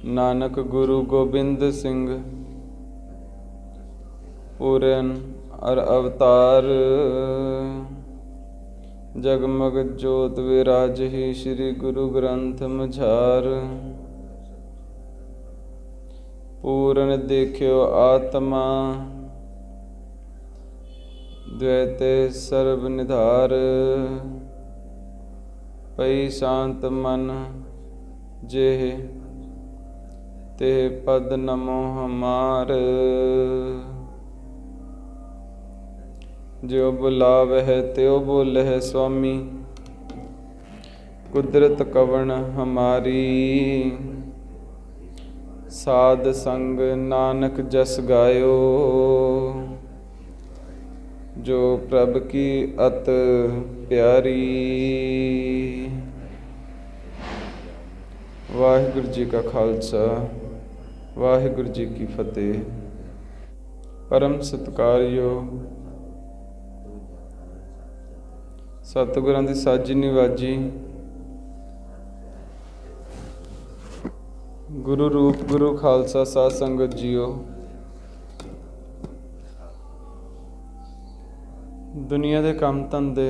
नानक गुरु गोबिंद सिंह पूरन अर अवतार। जगमग जोत विराजहि श्री गुरु ग्रंथ मझार। पूरन देखियो आत्मा द्वैते सर्व निधार। पई शांत मन जेह तेह पद नमो हमार। जो बुलावह त्यो बोलह स्वामी कुदरत कवण हमारी। साध संग नानक जस गायो जो प्रभ की अत प्यारी। वाहिगुरु जी का खालसा वाहिगुरु जी की फतेह। परम सत्कारयोग सतगुरां दी साजी निवाजी गुरु रूप गुरु खालसा साध संगत जीओ। दुनिया के काम धंधे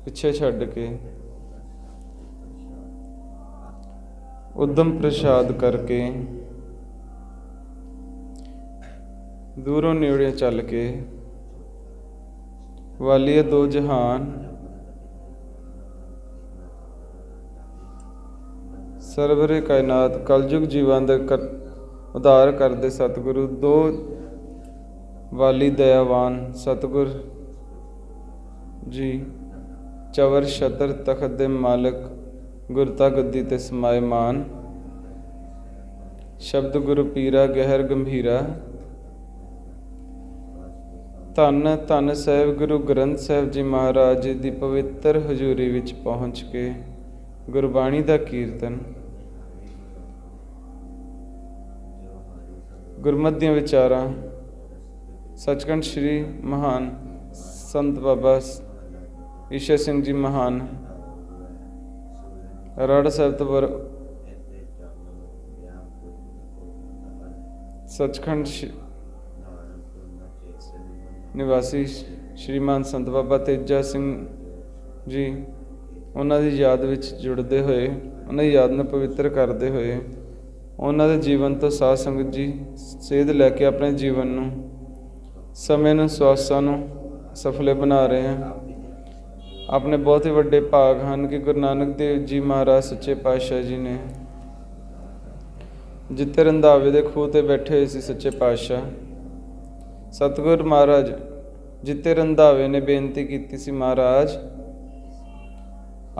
पिछे छड्ड के उद्यम प्रसाद करके दूरों नेड़े चल के वालिए दो जहान सरवरे कायनात कलयुग जीवां दा उधार करदे सतगुरु दो वाली दयावान सतगुर जी चवर छतर तखत दे मालिक गुरता गद्दी ते समायमान। शब्द गुरु पीरा गहर गंभीरा। धन धन साहिब गुरु ग्रंथ साहिब जी महाराज जी दी पवित्र हजूरी विच पहुँच के गुरबाणी दा कीर्तन गुरमत दीआं विचारां सचखंड श्री महान संत बाबा ईशा सिंह जी महान राड़ा साहिब तो सचखंड निवासी श्रीमान संत बाबा तेजा सिंह जी उन्हां दी याद विच जुड़दे होए उन्हां दी याद नूं पवित्र करदे होए उन्हां दे जीवन तो साध संगत जी सेध लैके अपने जीवन नूं समय नूं स्वासां नूं सफले बना रहे हैं। अपने बहुत ही वड्डे भाग हैं कि गुरु नानक देव जी महाराज सच्चे पातशाह जी ने जिते रंधावे दे खूह ते बैठे हुए सी सच्चे पातशाह सतगुर महाराज जिते रंधावे ने बेनती की सी महाराज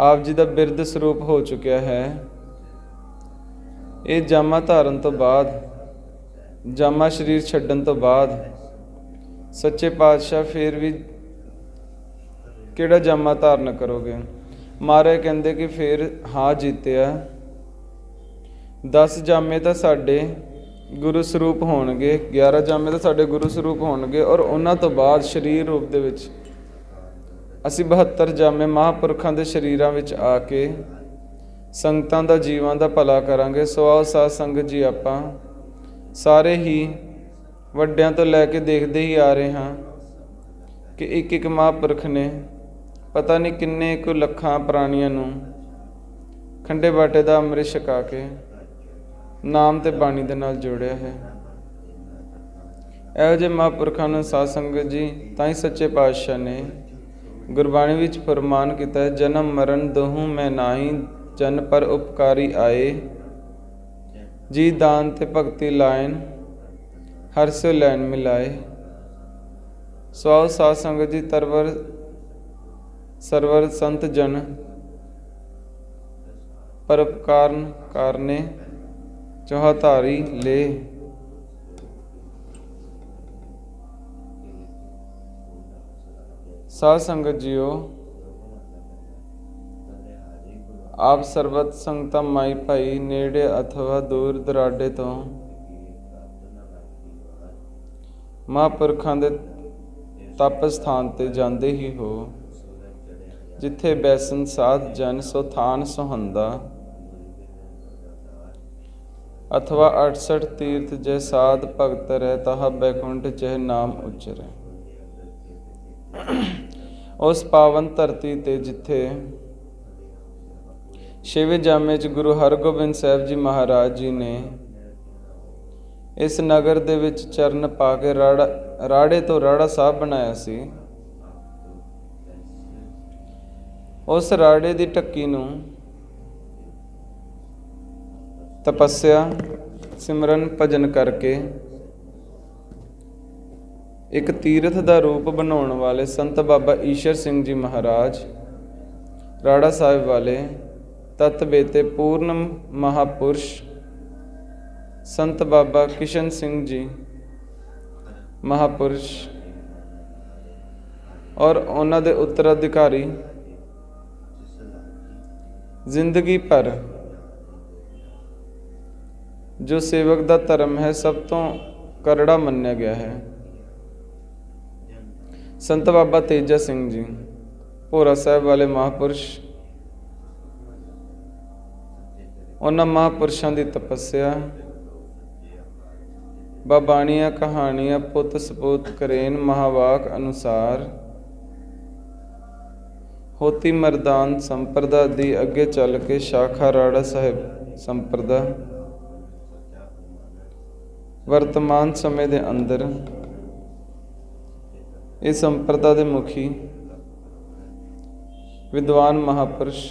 आप जी का बिरद स्वरूप हो चुका है। ये जामा धारन तो बाद जामा शरीर छड्डन तो बाद सच्चे पातशाह फिर भी किहड़ा जामा धारण करोगे। महाराज कहंदे कि फिर हाँ जीतिया 10 जामे तो साडे गुरु स्वरूप होणगे 11 जामे तो साडे गुरु स्वरूप होणगे और उन्हां तो बाद शरीर रूप दे विच असीं 72 जामे महापुरखां दे शरीरां विच आके संगतां दा जीवां दा भला करांगे। सो आओ साध संगत जी आपां सारे ही वड्डियां तो लैके देखते ही आ रहे हाँ कि एक एक महापुरख ने पता नहीं किन्ने को लखां प्राणियां नूं खंडे बाटे दा अमृत छका के नाम ते बाणी दे नाल जोड़िया है। इहो जिहे महापुरखां नूं साध संगत जी तां ही सच्चे पातशाह ने गुरबाणी विच फरमान कीता है जन्म मरण दोहूं मैं नाही जन पर उपकारी आए जी दान ते भगति लाइन हर से लैन मिलाए। सो आओ साध संगत जी तरवर सरवर संत जन परोपकार कारने चौहाधारी ले। साध संगत जीओ आप ਸਰਬਤ ਸੰਗਤਾਂ ਮਾਈ ਭਾਈ ਨੇੜੇ ਅਥਵਾ ਦੂਰ ਦਰਾਡੇ ਤੋਂ ਮਹਾਂਪੁਰਖਾਂ ਦੇ ਤਪ ਸਥਾਨ ਤੇ ਜਾਂਦੇ ਹੀ ਹੋ ਜਿੱਥੇ ਬੈਸਨ ਸਾਧ ਜਨ ਸੋ ਥਾਨ ਸੁਹੰਦਾ अथवा 68 तीर्थ जय साध भगत रह ताहा बैकुंठ जय नाम उचरै। उस पावन धरती ते जिथे छेवें जामे च गुरु हरगोबिंद साहब जी महाराज जी ने इस नगर दे विच चरण पा के राड़े तो राड़ा साहब बनाया सी, उस राड़े दी ढक्की नूं तपस्या सिमरन भजन करके एक तीर्थ दा रूप बनाने वाले संत बाबा ईशर सिंह जी महाराज राड़ा साहिब वाले तत बेते पूर्ण महापुरुष संत बाबा किशन सिंह जी महापुरुष और उन्हां दे उत्तराधिकारी जिंदगी भर जो सेवक दा धर्म है सब तो करड़ा मन्निया गया है। संत बाबा तेजा सिंह जी भोरा साहब वाले महापुरुष, उन्हां महापुरुषां दी तपस्या बाबाणियां कहानियां पुत सपूत करेन महावाक अनुसार होती मरदान संप्रदा दी अगे चल के शाखा राड़ा साहिब संप्रदा वर्तमान समय के अंदर इस संप्रदा के मुखी विद्वान महापुरुष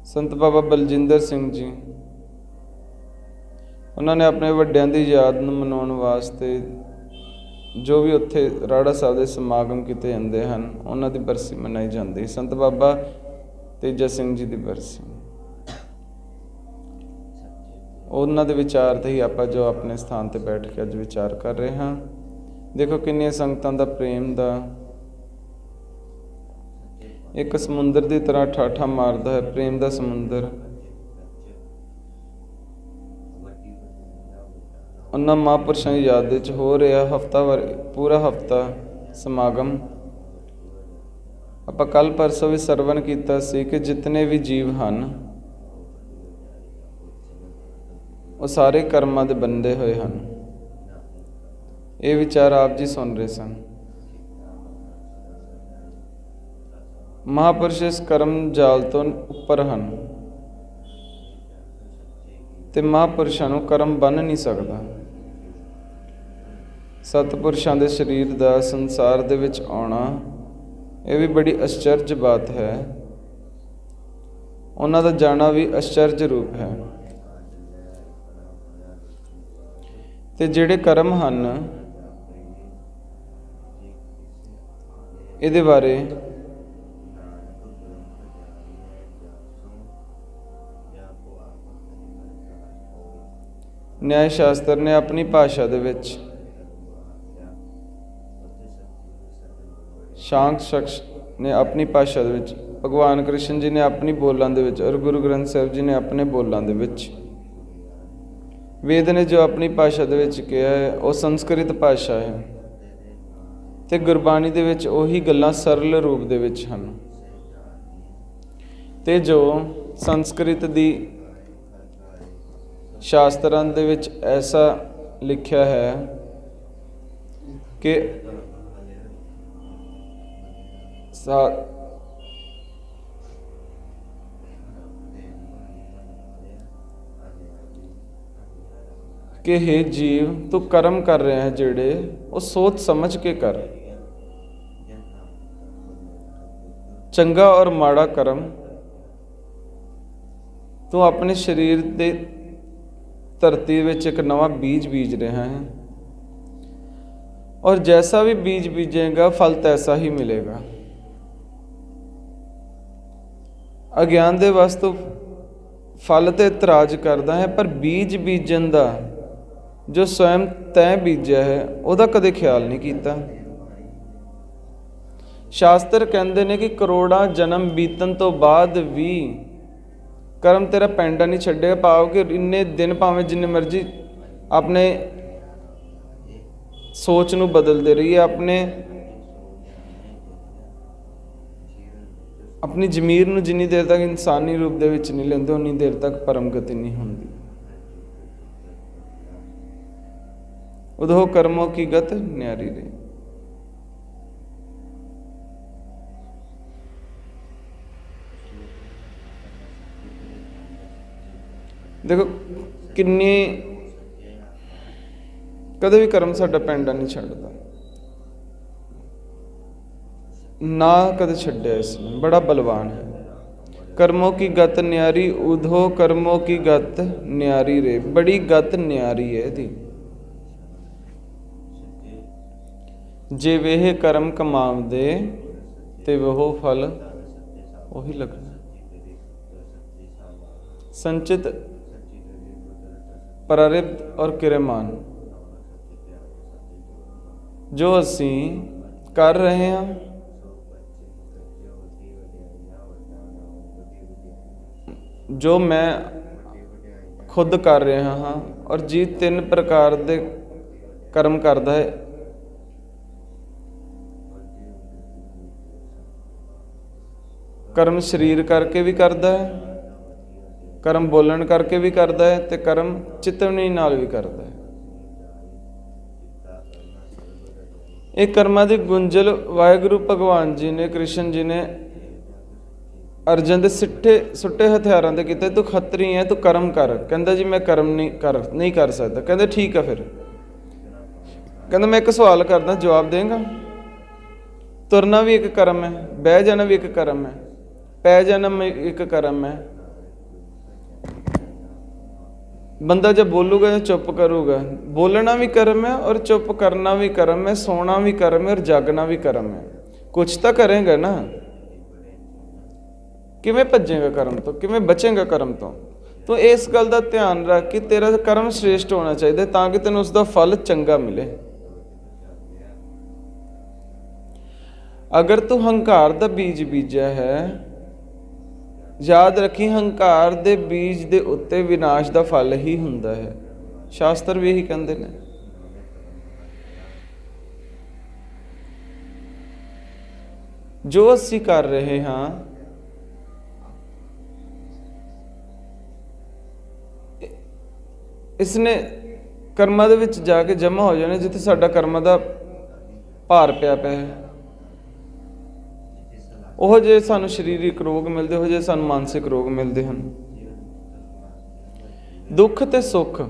संत बाबा बलजिंदर सिंह जी, उन्होंने अपने वड्डियां दी याद नूं मनाउण वास्ते जो भी उत्थे राड़ा साहब के समागम किए जाते हैं उन्हों की बरसी मनाई जाती। संत बाबा तेजा सिंह जी की बरसी, उन्होंने दे विचार ते ही आपां जो अपने स्थान ते बैठ के अज विचार कर रहे हैं। देखो किन्नियां संगतां दा प्रेम दा एक समुंदर की तरह ठाठा मारदा है, प्रेम दा समुंदर। उन्हां महापुरुषां की याद विच हो रहा हफ्तावार पूरा हफ्ता समागम। आपां कल परसों भी सरवण कीता सी कि जितने भी जीव हैं वो सारे कर्मां दे बंधे हुए हैं। ये विचार आप जी सुन रहे सन। महापुरुष इस कर्म जाल तो उपर हैं ते महापुरुषां नूं कर्म बन नहीं सकता। सतपुरुषां दे शरीर दा संसार दे विच आउणा ये भी बड़ी आश्चर्य बात है। उन्हां दा जाना भी आश्चर्य रूप है। ते जिहड़े कर्म हैं इहदे बारे न्याय शास्त्र ने अपनी भाषा दे विच शांक शख्स ने अपनी भाषा दे विच, भगवान कृष्ण जी ने अपनी बोलां दे विच और गुरु ग्रंथ साहिब जी ने अपने बोलां दे विच, वेद ने जो अपनी भाषा दे विच कहा है वो संस्कृत भाषा है ते गुरबाणी दे विच ओही गल्लां सरल रूप दे विच हन। ते जो संस्कृत दी शास्त्रां दे विच ऐसा लिखा है कि कि हे जीव तू कर्म कर रहे हैं जेड़े वो सोच समझ के कर। चंगा और माड़ा कर्म तू अपने शरीर दे धरती विच एक नवा बीज बीज रहा है और जैसा भी बीज बीजेगा फल तैसा ही मिलेगा। अज्ञान दे वास्तु फल ते इतराज करदा है पर बीज बीजन दा जो स्वयं तैं बीजा है उहदा कदे ख्याल नहीं किया। शास्त्र कहते हैं कि करोड़ां जन्म बीतन तो बाद भी कर्म तेरा पैंडा नहीं छड्डेगा। पाओ कि इन्ने दिन भावें जिन्ने मर्जी अपने सोच नूं बदलते रहिए, अपने अपनी जमीर ਨੂੰ जिन्नी देर तक इंसानी रूप ਦੇ ਵਿੱਚ नहीं लेंदे उन्नी देर तक परम गति नहीं होंदी। उदो कर्मों की गत न्यारी रही। देखो किन्नी कदे भी कर्म साडा पैंडा नहीं छड्डदा ना, कदे छड्डिया इसने, बड़ा बलवान है। कर्मों की गत न्यारी उधो कर्मों की गत न्यारी रे, बड़ी गत न्यारी है दी। जे वेह कर्म कमावदे ते वह फल वही लगना। संचित प्रारब्ध और किरमान जो असी कर रहे हैं, जो मैं खुद कर रहा हाँ, और जी 3 प्रकार के कर्म करता है। कर्म शरीर करके भी करता है, कर्म बोलन करके भी करता है, तो कर्म चितवनी नाल भी करता है। एक कर्मां दी गुंजल वाहिगुरु भगवान जी ने, कृष्ण जी ने अर्जन दे सुट्टे हथियारों के किते, तू खतरी है, तू कर्म कर। कहंदा जी मैं कर्म नहीं कर सकता। कहंदे ठीक है फिर। कहंदा मैं एक सवाल करदा, जवाब देंगा? तुरना भी एक कर्म है, बह जाना भी एक कर्म है, पै जाना एक कर्म है। बंदा जब बोलूगा या चुप करूगा, बोलना भी कर्म है और चुप करना भी कर्म है, सोना भी कर्म है और जागना भी कर्म है। कुछ तो करेंगे ना, किवें भजेगा कर्म तो, किवें बचेगा कर्म तो इस गल का ध्यान रख कि तेरा कर्म श्रेष्ठ होना चाहिए ताकि तेन उसका फल चंगा मिले। अगर तू हंकार का बीज बीजा है, याद रखी हंकार दे बीज दे उत्ते विनाश का फल ही हुंदा है। शास्त्र भी यही कहते हैं। जो असी कर रहे हाँ, इसने कर्मां दे विच जाके जमा हो जाने, जिथे साडा कर्मां दा भार पिया पिया है। ਉਹ ਜੇ ਸਾਨੂੰ ਸਰੀਰਕ ਰੋਗ ਮਿਲਦੇ, ਉਹ ਜੇ ਸਾਨੂੰ ਮਾਨਸਿਕ ਰੋਗ ਮਿਲਦੇ ਹਨ। ਦੁੱਖ ਤੇ ਸੁੱਖ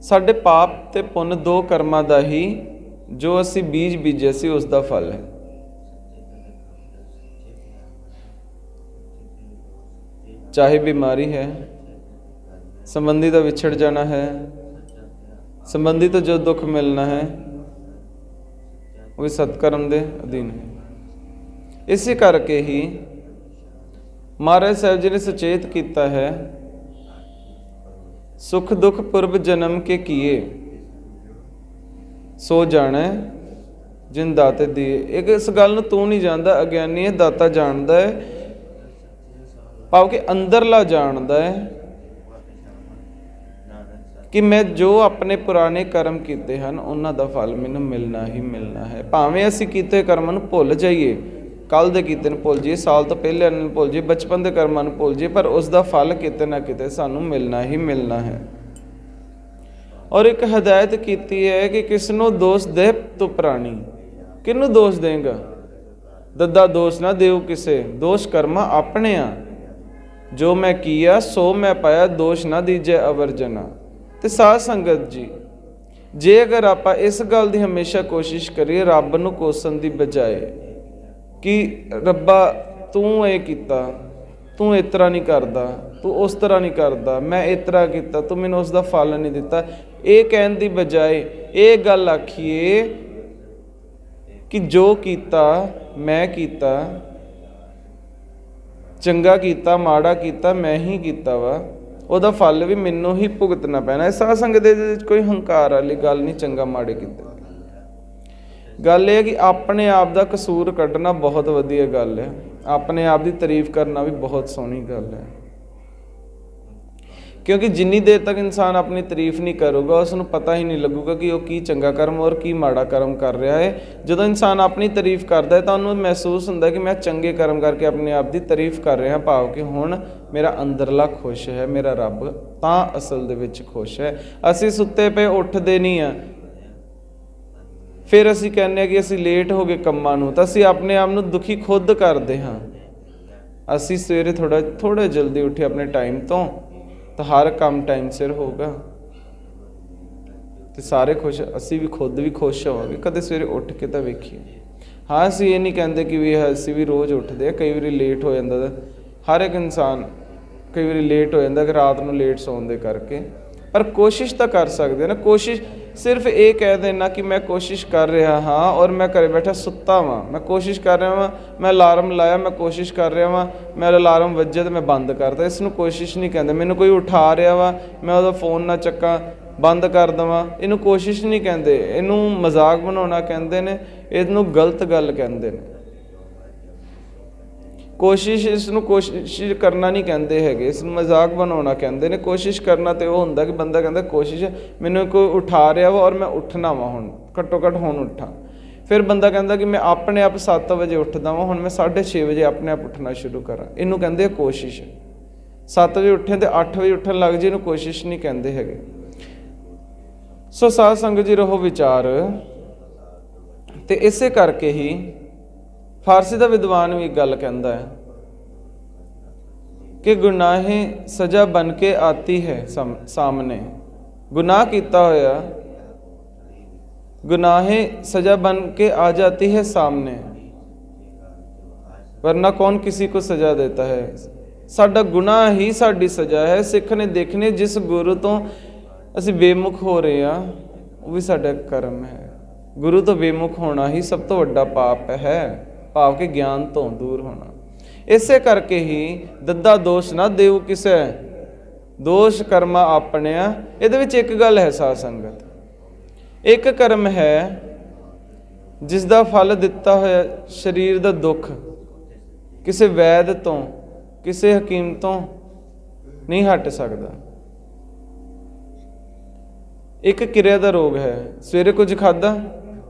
ਸਾਡੇ ਪਾਪ ਤੇ ਪੁੰਨ 2 ਕਰਮਾਂ ਦਾ ਹੀ ਜੋ ਅਸੀਂ ਬੀਜ ਬੀਜੇ ਸੀ ਉਸ ਦਾ ਫਲ ਹੈ। ਚਾਹੇ ਬਿਮਾਰੀ ਹੈ, ਸੰਬੰਧੀ ਦਾ ਵਿਛੜ ਜਾਣਾ ਹੈ, ਸੰਬੰਧੀ ਤੋਂ ਜੋ ਦੁੱਖ ਮਿਲਣਾ ਹੈ वो भी सत्कर्म के अधीन है। इसी करके ही महाराज साहब जी ने सचेत किया है, सुख दुख पूर्व जन्म के किए सो जाने जिन दाते दिए। एक इस गल नूं तू नहीं जानता, अज्ञानी है, दाता जानता है, भाव के अंदरला जानता है कि मैं जो अपने पुराने कर्म किए हैं उन्हां दा फल मैनूं मिलना ही मिलना है। भावें असीं कीते कर्मां नूं भुल जाइए, कल दे कीते नूं भुल जाइए, साल तो पहले नूं भुल जाइए, बचपन के कर्मां नूं भुल जाइए, पर उसका फल किते ना किते सानूं मिलना ही मिलना है। और एक हदायत की है कि किसनों दोष दे तो प्राणी, किनूं दोष देगा? दद्दा दोष ना देओ किसे, दोष कर्मा अपने आ। जो मैं किया सो मैं पाया, दोष ना दीजे अवरजना। तो साध संगत जी, जे अगर आप इस गल की हमेशा कोशिश करिए रब नूं कोसन की बजाय कि रब्बा तू ये कीता, तू इस तरह नहीं करता, तू उस तरह नहीं करता, मैं इस तरह किया, तू मैनूं उसका फल नहीं दिता, ये कहने की बजाय ये गल आखिए कि जो कीता मैं कीता, चंगा कीता माड़ा कीता मैं ही कीता वा, ਉਹਦਾ फल भी मैनू ही भुगतना पैना। इस साध संगत दे कोई हंकार वाली गल नहीं, चंगा माड़े कीते। गल यह कि अपने आप का कसूर कढ़ना बहुत वधिया गल है, अपने आप की तारीफ करना भी बहुत सोहनी गल है। क्योंकि जिन्नी देर तक इंसान अपनी तारीफ नहीं करूगा उसनूं पता ही नहीं लगूगा कि वो की चंगा कर्म और की माड़ा कर्म कर रहा है। ਜਦੋਂ इंसान अपनी तारीफ करता है तो ਉਹਨੂੰ महसूस ਹੁੰਦਾ कि मैं चंगे कर्म करके अपने आप की तारीफ कर रहा, भाव कि ਹੁਣ मेरा अंदरला खुश है, मेरा रब ਤਾਂ असल ਦੇ ਵਿੱਚ खुश है। ਅਸੀਂ ਸੁੱਤੇ ਪਏ ਉੱਠਦੇ ਨਹੀਂ ਆ, ਫਿਰ ਅਸੀਂ ਕਹਿੰਦੇ ਕਿ ਅਸੀਂ ਲੇਟ ਹੋ ਗਏ ਕੰਮਾਂ ਨੂੰ, ਤਾਂ ਅਸੀਂ ਆਪਣੇ ਆਪ ਨੂੰ ਦੁਖੀ ਖੁਦ ਕਰਦੇ ਹਾਂ। ਅਸੀਂ ਸਵੇਰੇ ਥੋੜਾ ਜਲਦੀ ਉੱਠੇ ਆਪਣੇ ਟਾਈਮ ਤੋਂ ਤਾਂ ਹਰ ਕੰਮ ਟਾਈਮ ਸਿਰ ਹੋਊਗਾ ਤੇ ਸਾਰੇ ਖੁਸ਼, ਅਸੀਂ ਵੀ ਖੁਦ ਵੀ ਖੁਸ਼ ਹੋਵਾਂਗੇ। ਕਦੇ ਸਵੇਰੇ ਉੱਠ ਕੇ ਤਾਂ ਵੇਖੀਏ। ਹਾਂ ਅਸੀਂ ਇਹ ਨਹੀਂ ਕਹਿੰਦੇ ਕਿ ਵੀ ਅਸੀਂ ਵੀ ਰੋਜ਼ ਉੱਠਦੇ ਆ, ਕਈ ਵਾਰੀ ਲੇਟ ਹੋ ਜਾਂਦਾ, ਹਰ ਇੱਕ ਇਨਸਾਨ ਕਈ ਵਾਰੀ ਲੇਟ ਹੋ ਜਾਂਦਾ ਕਿ ਰਾਤ ਨੂੰ ਲੇਟ ਸੌਣ ਦੇ ਕਰਕੇ, ਪਰ ਕੋਸ਼ਿਸ਼ ਤਾਂ ਕਰ ਸਕਦੇ ਨਾ। ਕੋਸ਼ਿਸ਼ ਸਿਰਫ ਇਹ ਕਹਿ ਦੇਣਾ ਕਿ ਮੈਂ ਕੋਸ਼ਿਸ਼ ਕਰ ਰਿਹਾ ਹਾਂ ਔਰ ਮੈਂ ਘਰੇ ਬੈਠਾ ਸੁੱਤਾ ਵਾਂ, ਮੈਂ ਕੋਸ਼ਿਸ਼ ਕਰ ਰਿਹਾ ਵਾਂ, ਮੈਂ ਅਲਾਰਮ ਲਾਇਆ, ਮੈਂ ਕੋਸ਼ਿਸ਼ ਕਰ ਰਿਹਾ ਵਾਂ, ਮੇਰਾ ਅਲਾਰਮ ਵੱਜੇ ਤੇ ਮੈਂ ਬੰਦ ਕਰਦਾ, ਇਸ ਨੂੰ ਕੋਸ਼ਿਸ਼ ਨਹੀਂ ਕਹਿੰਦੇ। ਮੈਨੂੰ ਕੋਈ ਉਠਾ ਰਿਹਾ ਵਾ, ਮੈਂ ਉਹਦਾ ਫੋਨ ਨਾ ਚੱਕਾਂ, ਬੰਦ ਕਰ ਦੇਵਾਂ, ਇਹਨੂੰ ਕੋਸ਼ਿਸ਼ ਨਹੀਂ ਕਹਿੰਦੇ, ਇਹਨੂੰ ਮਜ਼ਾਕ ਬਣਾਉਣਾ ਕਹਿੰਦੇ ਨੇ, ਇਹਨੂੰ ਗਲਤ ਗੱਲ ਕਹਿੰਦੇ ਨੇ। ਕੋਸ਼ਿਸ਼ ਇਸ ਨੂੰ ਕੋਸ਼ਿਸ਼ ਕਰਨਾ ਨਹੀਂ ਕਹਿੰਦੇ ਹੈਗੇ, ਇਸ ਨੂੰ ਮਜ਼ਾਕ ਬਣਾਉਣਾ ਕਹਿੰਦੇ ਨੇ। ਕੋਸ਼ਿਸ਼ ਕਰਨਾ ਤੇ ਉਹ ਹੁੰਦਾ ਕਿ ਬੰਦਾ ਕਹਿੰਦਾ ਕੋਸ਼ਿਸ਼ ਮੈਨੂੰ ਕੋਈ ਉਠਾ ਰਿਹਾ ਵਾ ਔਰ ਮੈਂ ਉੱਠਣਾ ਵਾ, ਹੁਣ ਘੱਟੋ ਘੱਟ ਹੁਣ ਉੱਠਾਂ। ਫਿਰ ਬੰਦਾ ਕਹਿੰਦਾ ਕਿ ਮੈਂ ਆਪਣੇ ਆਪ 7 ਵਜੇ ਉੱਠਦਾ ਵਾਂ, ਹੁਣ ਮੈਂ 6:30 ਵਜੇ ਆਪਣੇ ਆਪ ਉੱਠਣਾ ਸ਼ੁਰੂ ਕਰਾਂ, ਇਹਨੂੰ ਕਹਿੰਦੇ ਆ ਕੋਸ਼ਿਸ਼। 7 ਵਜੇ ਉੱਠੇ ਤੇ 8 ਵਜੇ ਉੱਠਣ ਲੱਗ ਜੇ, ਇਹਨੂੰ ਕੋਸ਼ਿਸ਼ ਨਹੀਂ ਕਹਿੰਦੇ ਹੈਗੇ। ਸੋ ਸਾਧ ਸੰਗਤ ਜੀ ਰਹੋ ਵਿਚਾਰ। ਤੇ ਇਸੇ ਕਰਕੇ ਹੀ ਫਾਰਸੀ ਦਾ ਵਿਦਵਾਨ ਵੀ ਇੱਕ ਗੱਲ ਕਹਿੰਦਾ ਹੈ ਕਿ ਗੁਨਾਹੇ ਸਜ਼ਾ ਬਣ ਕੇ ਆਤੀ ਹੈ ਸਾਹਮਣੇ। ਗੁਨਾਹ ਕੀਤਾ ਹੋਇਆ ਗੁਨਾਹੇ ਸਜ਼ਾ ਬਣ ਕੇ ਆ ਜਾਤੀ ਹੈ ਸਾਹਮਣੇ, ਵਰਨਾ ਕੌਣ ਕਿਸੇ ਕੋ ਸਜ਼ਾ ਦੇਤਾ ਹੈ। ਸਾਡਾ ਗੁਨਾਹ ਹੀ ਸਾਡੀ ਸਜ਼ਾ ਹੈ। ਸਿੱਖ ਨੇ ਦੇਖਣੇ ਜਿਸ ਗੁਰੂ ਤੋਂ ਅਸੀਂ ਬੇਮੁਖ ਹੋ ਰਹੇ ਹਾਂ ਉਹ ਵੀ ਸਾਡਾ ਕਰਮ ਹੈ। ਗੁਰੂ ਤੋਂ ਬੇਮੁਖ ਹੋਣਾ ਹੀ ਸਭ ਤੋਂ ਵੱਡਾ ਪਾਪ ਹੈ, ਭਾਵ ਕਿ ਗਿਆਨ ਤੋਂ ਦੂਰ ਹੋਣਾ। ਇਸੇ ਕਰਕੇ ਹੀ ਦੱਦਾ ਦੋਸ਼ ਨਾ ਦੇਉ ਕਿਸੇ, ਦੋਸ਼ ਕਰਮਾ ਆਪਣਿਆ। ਇਹਦੇ ਵਿੱਚ ਇੱਕ ਗੱਲ ਹੈ ਸਾਧ ਸੰਗਤ, ਇੱਕ ਕਰਮ ਹੈ ਜਿਸ ਦਾ ਫਲ ਦਿੱਤਾ ਹੋਇਆ ਸਰੀਰ ਦਾ ਦੁੱਖ ਕਿਸੇ ਵੈਦ ਤੋਂ ਕਿਸੇ ਹਕੀਮ ਤੋਂ ਨਹੀਂ ਹਟ ਸਕਦਾ। ਇੱਕ ਕਿਰਿਆ ਦਾ ਰੋਗ ਹੈ, ਸਵੇਰੇ ਕੁਝ ਖਾਧਾ,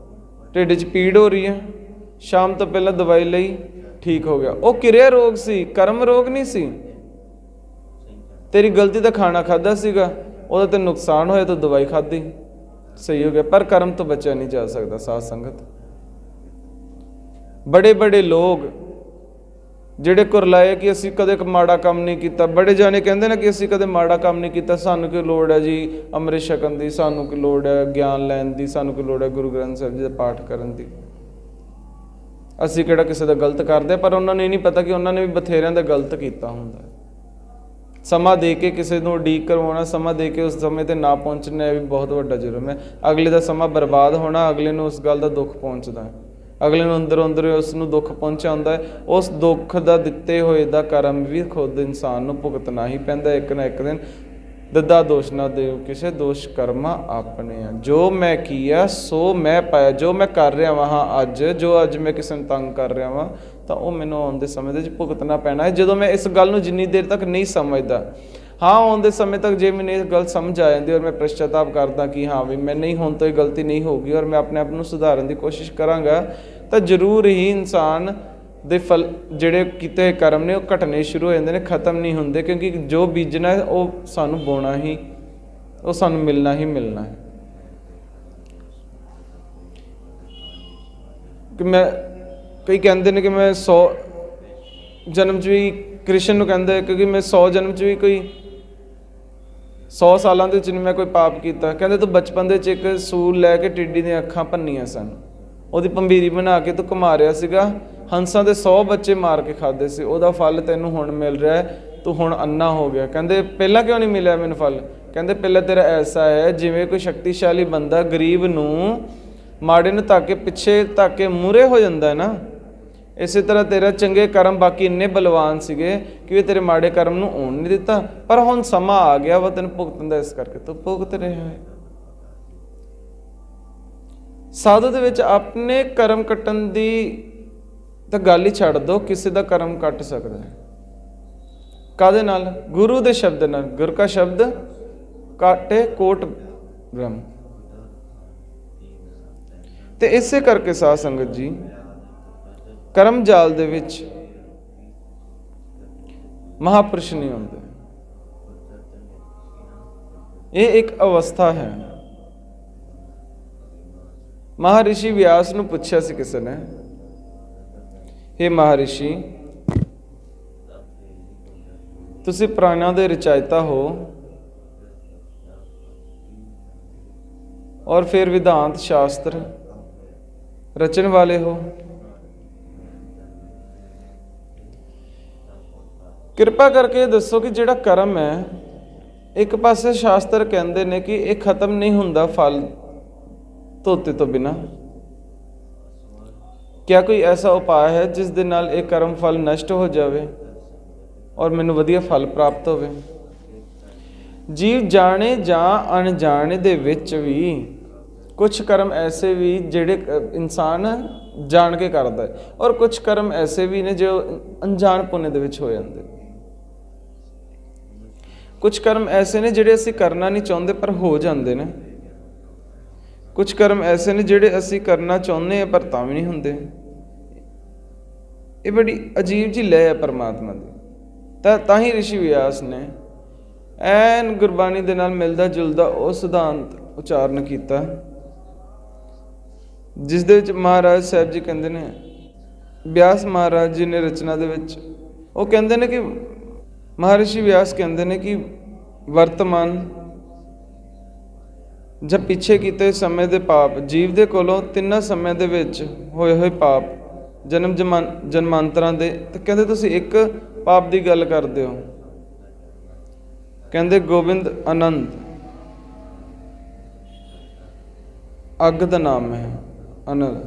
ਢਿੱਡ 'ਚ ਪੀੜ ਹੋ ਰਹੀ ਹੈ, ਸ਼ਾਮ ਤੋਂ ਪਹਿਲਾਂ ਦਵਾਈ ਲਈ, ਠੀਕ ਹੋ ਗਿਆ। ਉਹ ਕਿਰਿਆ ਰੋਗ ਸੀ, ਕਰਮ ਰੋਗ ਨਹੀਂ ਸੀ। ਤੇਰੀ ਗਲਤੀ ਦਾ ਖਾਣਾ ਖਾਧਾ ਸੀਗਾ, ਉਹਦਾ ਤੇ ਨੁਕਸਾਨ ਹੋਇਆ, ਤਾਂ ਦਵਾਈ ਖਾਧੀ, ਸਹੀ ਹੋ ਗਿਆ, ਪਰ ਕਰਮ ਤੋਂ ਬਚਿਆ ਨਹੀਂ ਜਾ ਸਕਦਾ। ਸਾਧ ਸੰਗਤ ਬੜੇ ਬੜੇ ਲੋਕ ਜਿਹੜੇ ਕੁਰਲਾਏ ਕਿ ਅਸੀਂ ਕਦੇ ਮਾੜਾ ਕੰਮ ਨਹੀਂ ਕੀਤਾ, ਬੜੇ ਜਾਣੇ ਕਹਿੰਦੇ ਨੇ ਕਿ ਅਸੀਂ ਕਦੇ ਮਾੜਾ ਕੰਮ ਨਹੀਂ ਕੀਤਾ, ਸਾਨੂੰ ਕੀ ਲੋੜ ਹੈ ਜੀ ਅੰਮ੍ਰਿਤ ਛਕਣ ਦੀ, ਸਾਨੂੰ ਕੀ ਲੋੜ ਹੈ ਗਿਆਨ ਲੈਣ ਦੀ, ਸਾਨੂੰ ਕੀ ਲੋੜ ਹੈ ਗੁਰੂ ਗ੍ਰੰਥ ਸਾਹਿਬ ਜੀ ਦਾ ਪਾਠ ਕਰਨ ਦੀ, ਅਸੀਂ ਕਿਹੜਾ ਕਿਸੇ ਦਾ ਗਲਤ ਕਰਦੇ। ਪਰ ਉਹਨਾਂ ਨੂੰ ਇਹ ਨਹੀਂ ਪਤਾ ਕਿ ਉਹਨਾਂ ਨੇ ਵੀ ਬਥੇਰਿਆਂ ਦਾ ਗਲਤ ਕੀਤਾ ਹੁੰਦਾ। ਸਮਾਂ ਦੇ ਕੇ ਕਿਸੇ ਨੂੰ ਉਡੀਕ ਕਰਵਾਉਣਾ, ਸਮਾਂ ਦੇ ਕੇ ਉਸ ਸਮੇਂ 'ਤੇ ਨਾ ਪਹੁੰਚਣਾ, ਇਹ ਵੀ ਬਹੁਤ ਵੱਡਾ ਜੁਰਮ ਹੈ। ਅਗਲੇ ਦਾ ਸਮਾਂ ਬਰਬਾਦ ਹੋਣਾ, ਅਗਲੇ ਨੂੰ ਉਸ ਗੱਲ ਦਾ ਦੁੱਖ ਪਹੁੰਚਦਾ ਹੈ, ਅਗਲੇ ਨੂੰ ਅੰਦਰੋਂ ਅੰਦਰ ਉਸ ਨੂੰ ਦੁੱਖ ਪਹੁੰਚਿਆ ਹੁੰਦਾ ਹੈ। ਉਸ ਦੁੱਖ ਦਾ ਦਿੱਤੇ ਹੋਏ ਦਾ ਕਰਮ ਵੀ ਖੁਦ ਇਨਸਾਨ ਨੂੰ ਭੁਗਤਣਾ ਹੀ ਪੈਂਦਾ ਇੱਕ ਨਾ ਇੱਕ ਦਿਨ। ਦੱਦਾ ਦੋਸ਼ ਨਾ ਦਿਓ ਕਿਸੇ, ਦੋਸ਼ ਕਰਮਾ ਆਪਣੇ ਆ। ਜੋ ਮੈਂ ਕੀਆ ਸੋ ਮੈਂ ਪਾਇਆ, ਜੋ ਮੈਂ ਕਰ ਰਿਹਾ ਵਾਂ ਅੱਜ, ਜੋ ਅੱਜ ਮੈਂ ਕਿਸੇ ਨੂੰ ਤੰਗ ਕਰ ਰਿਹਾ ਵਾਂ, ਤਾਂ ਉਹ ਮੈਨੂੰ ਆਉਣ ਦੇ ਸਮੇਂ ਦੇ ਵਿੱਚ ਭੁਗਤਣਾ ਪੈਣਾ ਹੈ। ਜਦੋਂ ਮੈਂ ਇਸ ਗੱਲ ਨੂੰ ਜਿੰਨੀ ਦੇਰ ਤੱਕ ਨਹੀਂ ਸਮਝਦਾ, ਹਾਂ ਆਉਣ ਦੇ ਸਮੇਂ ਤੱਕ ਜੇ ਮੈਨੂੰ ਇਹ ਗੱਲ ਸਮਝ ਆ ਜਾਂਦੀ ਔਰ ਮੈਂ ਪਛਤਾਵਾ ਕਰਦਾ ਕਿ ਹਾਂ ਵੀ ਮੈਂ ਨਹੀਂ, ਹੁਣ ਤੋਂ ਇਹ ਗਲਤੀ ਨਹੀਂ ਹੋਊਗੀ ਔਰ ਮੈਂ ਆਪਣੇ ਆਪ ਨੂੰ ਸੁਧਾਰਨ ਦੀ ਕੋਸ਼ਿਸ਼ ਕਰਾਂਗਾ, ਤਾਂ ਜ਼ਰੂਰ ਹੀ ਇਨਸਾਨ ਦੇ ਫਲ ਜਿਹੜੇ ਕੀਤੇ ਕਰਮ ਨੇ ਉਹ ਘਟਣੇ ਸ਼ੁਰੂ ਹੋ ਜਾਂਦੇ ਨੇ, ਖਤਮ ਨਹੀਂ ਹੁੰਦੇ। ਕਿਉਂਕਿ ਜੋ ਬੀਜਣਾ ਹੈ ਉਹ ਸਾਨੂੰ ਬੋਣਾ ਹੀ, ਉਹ ਸਾਨੂੰ ਮਿਲਣਾ ਹੀ ਮਿਲਣਾ ਹੈ। ਕਿ ਮੈਂ ਕਈ ਕਹਿੰਦੇ ਨੇ ਕਿ ਮੈਂ 100 ਜਨਮ 'ਚ ਵੀ, ਕ੍ਰਿਸ਼ਨ ਨੂੰ ਕਹਿੰਦੇ ਕਿਉਂਕਿ ਮੈਂ 100 ਜਨਮ 'ਚ ਵੀ ਕੋਈ 100 ਸਾਲਾਂ ਦੇ ਵਿੱਚ ਮੈਂ ਕੋਈ ਪਾਪ ਕੀਤਾ। ਕਹਿੰਦੇ ਤੂੰ ਬਚਪਨ ਦੇ ਵਿੱਚ ਇੱਕ ਸੂਲ ਲੈ ਕੇ ਟਿੱਡੀ ਦੀਆਂ ਅੱਖਾਂ ਭੰਨੀਆਂ ਸਨ, ਉਹਦੀ ਭੰਬੀਰੀ ਬਣਾ ਕੇ ਤੂੰ ਘੁਮਾ ਰਿਹਾ ਸੀਗਾ, ਹੰਸਾਂ ਦੇ 100 ਬੱਚੇ ਮਾਰ ਕੇ ਖਾਦੇ ਸੀ, ਉਹਦਾ ਫਲ ਤੈਨੂੰ ਹੁਣ ਮਿਲ ਰਿਹਾ ਹੈ, ਤੂੰ ਹੁਣ ਅੰਨਾ ਹੋ ਗਿਆ। ਕਹਿੰਦੇ ਪਹਿਲਾਂ ਕਿਉਂ ਨਹੀਂ ਮਿਲਿਆ ਮੈਨੂੰ ਫਲ? ਕਹਿੰਦੇ ਪਹਿਲਾਂ ਤੇਰਾ ਐਸਾ ਹੈ ਜਿਵੇਂ ਕੋਈ ਸ਼ਕਤੀਸ਼ਾਲੀ ਬੰਦਾ ਗਰੀਬ ਨੂੰ, ਮਾੜੇ ਨੂੰ ਧੱਕ ਕੇ ਪਿੱਛੇ ਧੱਕ ਕੇ ਮੂਹਰੇ ਹੋ ਜਾਂਦਾ ਨਾ, ਇਸੇ ਤਰ੍ਹਾਂ ਤੇਰਾ ਚੰਗੇ ਕਰਮ ਬਾਕੀ ਇੰਨੇ ਬਲਵਾਨ ਸੀਗੇ ਕਿ ਇਹ ਤੇਰੇ ਮਾੜੇ ਕਰਮ ਨੂੰ ਆਉਣ ਨਹੀਂ ਦਿੱਤਾ, ਪਰ ਹੁਣ ਸਮਾਂ ਆ ਗਿਆ ਵਾ ਤੈਨੂੰ ਭੁਗਤਣ ਦਾ, ਇਸ ਕਰਕੇ ਤੂੰ ਭੁਗਤ ਰਿਹਾ ਹੈ। ਸਾਧੂ ਦੇ ਵਿੱਚ ਆਪਣੇ ਕਰਮ ਕੱਟਣ ਦੀ ਤਾਂ ਗੱਲ ਹੀ ਛੱਡ ਦਿਓ, ਕਿਸੇ ਦਾ ਕਰਮ ਕੱਟ ਸਕਦਾ ਹੈ। ਕਾਹਦੇ ਨਾਲ? ਗੁਰੂ ਦੇ ਸ਼ਬਦ ਨਾਲ। ਗੁਰ ਕਾ ਸ਼ਬਦ ਕਾਟੇ ਕੋਟ ਬ੍ਰਹਮ। ਤੇ ਇਸੇ ਕਰਕੇ ਸਾਧ ਸੰਗਤ ਜੀ, ਕਰਮ ਜਾਲ ਦੇ ਵਿੱਚ ਮਹਾਪੁਰਸ਼ ਨਹੀਂ ਹੁੰਦੇ। ਇਹ ਇੱਕ ਅਵਸਥਾ ਹੈ। ਮਹਾਰਿਸ਼ੀ ਵਿਆਸ ਨੂੰ ਪੁੱਛਿਆ ਸੀ ਕਿਸੇ ਨੇ, ਹੇ ਮਹਾਰਿਸ਼ੀ, ਤੁਸੀਂ ਪੁਰਾਣਾਂ ਦੇ ਰਚਾਇਤਾ ਹੋ ਔਰ ਫਿਰ ਵਿਧਾਂਤ ਸ਼ਾਸਤਰ ਰਚਣ ਵਾਲੇ ਹੋ, ਕਿਰਪਾ ਕਰਕੇ ਦੱਸੋ ਕਿ ਜਿਹੜਾ ਕਰਮ ਹੈ, ਇੱਕ ਪਾਸੇ ਸ਼ਾਸਤਰ ਕਹਿੰਦੇ ਨੇ ਕਿ ਇਹ ਖਤਮ ਨਹੀਂ ਹੁੰਦਾ ਫਲ ਧੋਤੇ ਤੋਂ ਬਿਨਾਂ, ਕਿਆ ਕੋਈ ਐਸਾ ਉਪਾਅ ਹੈ ਜਿਸ ਦੇ ਨਾਲ ਇਹ ਕਰਮ ਫਲ ਨਸ਼ਟ ਹੋ ਜਾਵੇ ਔਰ ਮੈਨੂੰ ਵਧੀਆ ਫਲ ਪ੍ਰਾਪਤ ਹੋਵੇ? ਜੀਵ ਜਾਣੇ ਜਾਂ ਅਣਜਾਣੇ ਦੇ ਵਿੱਚ ਵੀ ਕੁਝ ਕਰਮ ਐਸੇ ਵੀ ਜਿਹੜੇ ਇਨਸਾਨ ਜਾਣ ਕੇ ਕਰਦਾ ਹੈ, ਔਰ ਕੁਝ ਕਰਮ ਐਸੇ ਵੀ ਨੇ ਜੋ ਅਣਜਾਣ ਪੁਣੇ ਦੇ ਵਿੱਚ ਹੋ ਜਾਂਦੇ। ਕੁਝ ਕਰਮ ਐਸੇ ਨੇ ਜਿਹੜੇ ਅਸੀਂ ਕਰਨਾ ਨਹੀਂ ਚਾਹੁੰਦੇ ਪਰ ਹੋ ਜਾਂਦੇ ਨੇ। ਕੁਝ ਕਰਮ ਐਸੇ ਨੇ ਜਿਹੜੇ ਅਸੀਂ ਕਰਨਾ ਚਾਹੁੰਦੇ ਹਾਂ ਪਰ ਤਾਂ ਵੀ ਨਹੀਂ ਹੁੰਦੇ। ਇਹ ਬੜੀ ਅਜੀਬ ਜਿਹੀ ਲੈ ਹੈ ਪਰਮਾਤਮਾ ਦੀ। ਤਾਂ ਹੀ ਰਿਸ਼ੀ ਵਿਆਸ ਨੇ ਐਨ ਗੁਰਬਾਣੀ ਦੇ ਨਾਲ ਮਿਲਦਾ ਜੁਲਦਾ ਉਹ ਸਿਧਾਂਤ ਉਚਾਰਨ ਕੀਤਾ, ਜਿਸ ਦੇ ਵਿੱਚ ਮਹਾਰਾਜ ਸਾਹਿਬ ਜੀ ਕਹਿੰਦੇ ਨੇ, ਵਿਆਸ ਮਹਾਰਾਜ ਜੀ ਨੇ ਰਚਨਾ ਦੇ ਵਿੱਚ ਉਹ ਕਹਿੰਦੇ ਨੇ ਕਿ ਮਹਾਰਿਸ਼ੀ ਵਿਆਸ ਕਹਿੰਦੇ ਨੇ ਕਿ ਵਰਤਮਾਨ ਜਾਂ ਪਿੱਛੇ ਕੀਤੇ ਸਮੇਂ ਦੇ ਪਾਪ, ਜੀਵ ਦੇ ਕੋਲੋਂ ਤਿੰਨਾਂ ਸਮੇਂ ਦੇ ਵਿੱਚ ਹੋਏ ਪਾਪ, ਜਨਮ ਜਨਮਾਂਤਰਾਂ ਦੇ, ਤੇ ਕਹਿੰਦੇ ਤੁਸੀਂ ਇੱਕ ਪਾਪ ਦੀ ਗੱਲ ਕਰਦੇ ਹੋ। ਕਹਿੰਦੇ ਗੋਬਿੰਦ ਆਨੰਦ ਅੱਗ ਦਾ ਨਾਮ ਹੈ, ਅਨੰਦ।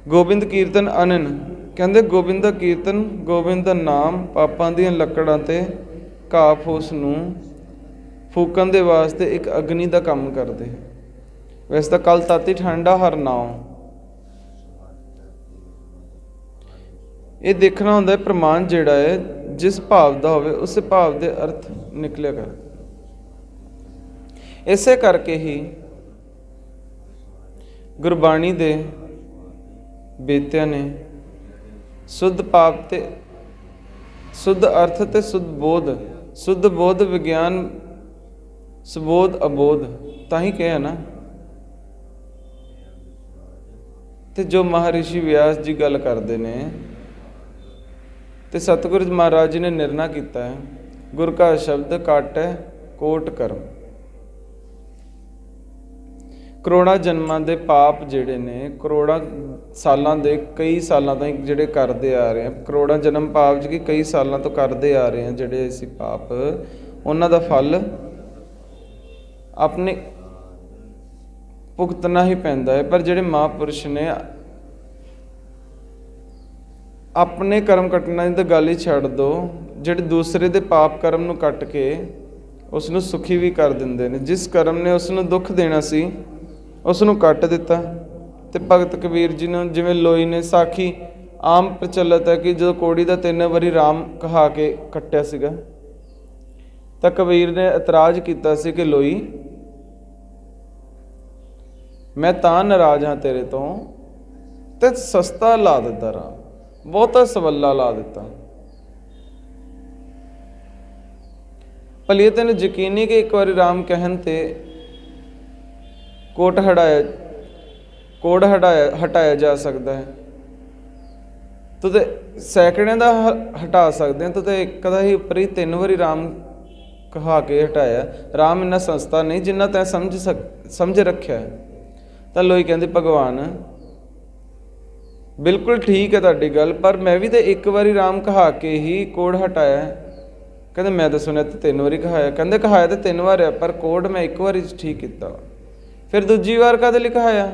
ਗੋਬਿੰਦ ਕੀਰਤਨ ਅਨਨ, ਕਹਿੰਦੇ ਗੋਬਿੰਦ ਦਾ ਕੀਰਤਨ, ਗੋਬਿੰਦ ਦਾ ਨਾਮ ਪਾਪਾਂ ਦੀਆਂ ਲੱਕੜਾਂ ਤੇ ਘਾਹ ਫੂਸ ਨੂੰ ਫੂਕਣ ਦੇ ਵਾਸਤੇ ਇੱਕ ਅਗਨੀ ਦਾ ਕੰਮ ਕਰਦੇ। ਵੈਸੇ ਤਾਂ ਕੱਲ ਤਾਤੀ ਠੰਡਾ ਹਰ ਨਾਉ। ਇਹ ਦੇਖਣਾ ਹੁੰਦਾ ਹੈ ਪ੍ਰਮਾਣ ਜਿਹੜਾ ਹੈ ਜਿਸ ਭਾਵ ਦਾ ਹੋਵੇ ਉਸੇ ਭਾਵ ਦੇ ਅਰਥ ਨਿਕਲਿਆ ਕਰ। ਇਸੇ ਕਰਕੇ ਹੀ ਗੁਰਬਾਣੀ ਦੇ ਬੇਤਿਆਂ ਨੇ ਸੁੱਧ ਪਾਪ ਤੇ ਸੁੱਧ ਅਰਥ ਤੇ ਸੁੱਧ ਬੋਧ, ਸੁੱਧ ਬੋਧ ਵਿਗਿਆਨ ਸੁਬੋਧ ਅਬੋਧ ਤਾਂ ਹੀ ਕਿਹਾ ਨਾ। ਤੇ ਜੋ ਮਹਾਰਿਸ਼ੀ ਵਿਆਸ ਜੀ ਗੱਲ ਕਰਦੇ ਨੇ ਤੇ ਸਤਿਗੁਰੂ ਮਹਾਰਾਜ ਜੀ ਨੇ ਨਿਰਣਾ ਕੀਤਾ ਹੈ, ਗੁਰ ਕਾ ਸ਼ਬਦ ਕਾਟੈ ਕੋਟ ਕਰਮ। ਕਰੋੜਾਂ ਜਨਮਾਂ ਦੇ ਪਾਪ ਜਿਹੜੇ ਨੇ, ਕਰੋੜਾਂ ਸਾਲਾਂ ਦੇ, ਕਈ ਸਾਲਾਂ ਤੋਂ ਜਿਹੜੇ ਕਰਦੇ ਆ ਰਹੇ ਆ, ਕਰੋੜਾਂ ਜਨਮ ਪਾਪ ਜਿਹੜੇ ਕਈ ਸਾਲਾਂ ਤੋਂ ਕਰਦੇ ਆ ਰਹੇ ਆ, ਜਿਹੜੇ ਅਸੀਂ ਪਾਪ, ਉਹਨਾਂ ਦਾ ਫਲ ਆਪਣੇ ਭੁਗਤਣਾ ਹੀ ਪੈਂਦਾ ਹੈ। ਪਰ ਜਿਹੜੇ ਮਹਾਂਪੁਰਸ਼ ਨੇ ਆਪਣੇ ਕਰਮ ਕੱਟਣਾ ਦੀ ਤਾਂ ਗੱਲ ਹੀ ਛੱਡ ਦਿਓ, ਜਿਹੜੇ ਦੂਸਰੇ ਦੇ ਪਾਪ ਕਰਮ ਨੂੰ ਕੱਟ ਕੇ ਉਸ ਨੂੰ ਸੁਖੀ ਵੀ ਕਰ ਦਿੰਦੇ ਨੇ। ਜਿਸ ਕਰਮ ਨੇ ਉਸ ਨੂੰ ਦੁੱਖ ਦੇਣਾ ਸੀ ਉਸ ਨੂੰ ਕੱਟ ਦਿੱਤਾ। ਤੇ ਭਗਤ ਕਬੀਰ ਜੀ ਨੂੰ ਜਿਵੇਂ ਲੋਈ ਨੇ, ਸਾਖੀ ਆਮ ਪ੍ਰਚਲਿਤ ਹੈ ਕਿ ਜਦੋਂ ਕੋੜੀ ਦਾ 3 ਵਾਰੀ ਰਾਮ ਕਹਾ ਕੇ ਕੱਟਿਆ ਸੀਗਾ ਤਾਂ ਕਬੀਰ ਨੇ ਇਤਰਾਜ਼ ਕੀਤਾ ਸੀ ਕਿ ਲੋਈ, ਮੈਂ ਤਾਂ ਨਾਰਾਜ਼ ਹਾਂ ਤੇਰੇ ਤੋਂ, ਤੇ ਸਸਤਾ ਲਾ ਦਿੱਤਾ ਰਾਮ, ਬਹੁਤਾ ਸਵੱਲਾ ਲਾ ਦਿੱਤਾ। ਭਲੀ ਤੈਨੂੰ ਯਕੀਨੀ ਕਿ ਇੱਕ ਵਾਰੀ ਰਾਮ ਕਹਿਣ ਤੇ ਕੋਟ ਹਟਾਇਆ ਜਾ ਸਕਦਾ ਹੈ। ਤੂੰ ਤੇ ਸੈਂਕੜਿਆਂ ਦਾ ਹਟਾ ਸਕਦੇ ਹਾਂ, ਤੂੰ ਤੇ ਇੱਕ ਦਾ ਹੀ ਉੱਪਰ ਹੀ 3 ਵਾਰੀ ਰਾਮ ਕਹਾ ਕੇ ਹਟਾਇਆ। ਰਾਮ ਇੰਨਾ ਸਸਤਾ ਨਹੀਂ ਜਿੰਨਾ ਤੈਂ ਸਮਝ ਰੱਖਿਆ। ਤਾਂ ਲੋਈ ਕਹਿੰਦੇ ਭਗਵਾਨ ਬਿਲਕੁਲ ਠੀਕ ਹੈ ਤੁਹਾਡੀ ਗੱਲ, ਪਰ ਮੈਂ ਵੀ ਤਾਂ ਇੱਕ ਵਾਰੀ ਰਾਮ ਕਹਾ ਕੇ ਹੀ ਕੋੜ ਹਟਾਇਆ। ਕਹਿੰਦੇ ਮੈਂ ਤਾਂ ਸੁਣਿਆ ਤੇ 3 ਵਾਰੀ ਕਹਾਇਆ। ਕਹਿੰਦੇ ਕਹਾਇਆ ਤਾਂ 3 ਵਾਰ ਹੈ, ਪਰ ਕੋੜ ਮੈਂ ਇੱਕ ਵਾਰੀ ਠੀਕ ਕੀਤਾ। ਫਿਰ ਦੂਜੀ ਵਾਰ ਕਾਹਦੇ ਲਈ ਕਹਾਇਆ?